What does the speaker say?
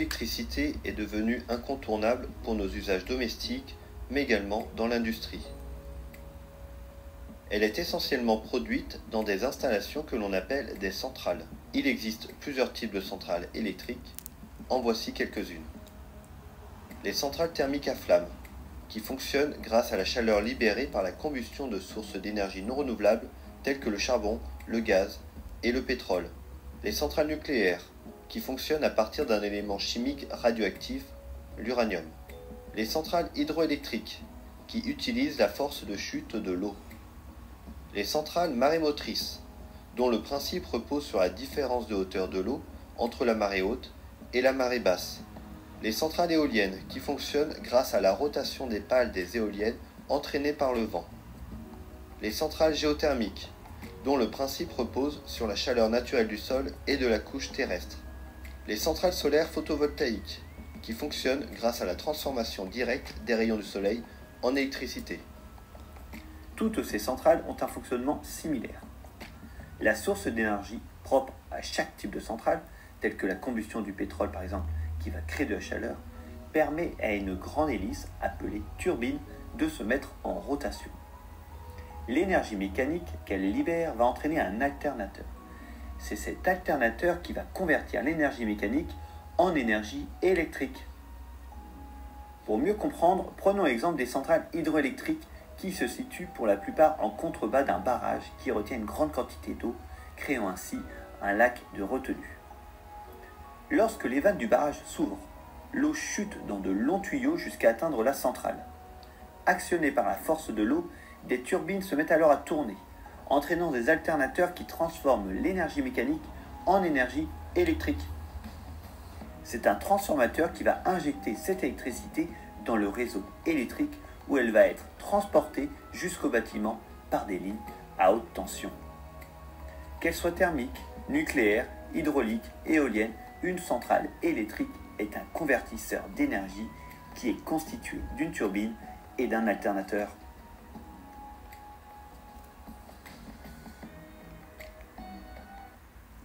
l'électricité est devenue incontournable pour nos usages domestiques, mais également dans l'industrie. Elle est essentiellement produite dans des installations que l'on appelle des centrales. Il existe plusieurs types de centrales électriques, en voici quelques-unes. Les centrales thermiques à flamme, qui fonctionnent grâce à la chaleur libérée par la combustion de sources d'énergie non renouvelables telles que le charbon, le gaz et le pétrole. Les centrales nucléaires, qui fonctionnent à partir d'un élément chimique radioactif, l'uranium. Les centrales hydroélectriques, qui utilisent la force de chute de l'eau. Les centrales marémotrices, dont le principe repose sur la différence de hauteur de l'eau entre la marée haute et la marée basse. Les centrales éoliennes, qui fonctionnent grâce à la rotation des pales des éoliennes entraînées par le vent. Les centrales géothermiques, dont le principe repose sur la chaleur naturelle du sol et de la couche terrestre. Les centrales solaires photovoltaïques, qui fonctionnent grâce à la transformation directe des rayons du soleil en électricité. Toutes ces centrales ont un fonctionnement similaire. La source d'énergie propre à chaque type de centrale, telle que la combustion du pétrole par exemple, qui va créer de la chaleur, permet à une grande hélice appelée turbine de se mettre en rotation. L'énergie mécanique qu'elle libère va entraîner un alternateur. C'est cet alternateur qui va convertir l'énergie mécanique en énergie électrique. Pour mieux comprendre, prenons l'exemple des centrales hydroélectriques qui se situent pour la plupart en contrebas d'un barrage qui retient une grande quantité d'eau, créant ainsi un lac de retenue. Lorsque les vannes du barrage s'ouvrent, l'eau chute dans de longs tuyaux jusqu'à atteindre la centrale. Actionnées par la force de l'eau, des turbines se mettent alors à tourner, entraînant des alternateurs qui transforment l'énergie mécanique en énergie électrique. C'est un transformateur qui va injecter cette électricité dans le réseau électrique où elle va être transportée jusqu'au bâtiment par des lignes à haute tension. Qu'elle soit thermique, nucléaire, hydraulique, éolienne, une centrale électrique est un convertisseur d'énergie qui est constitué d'une turbine et d'un alternateur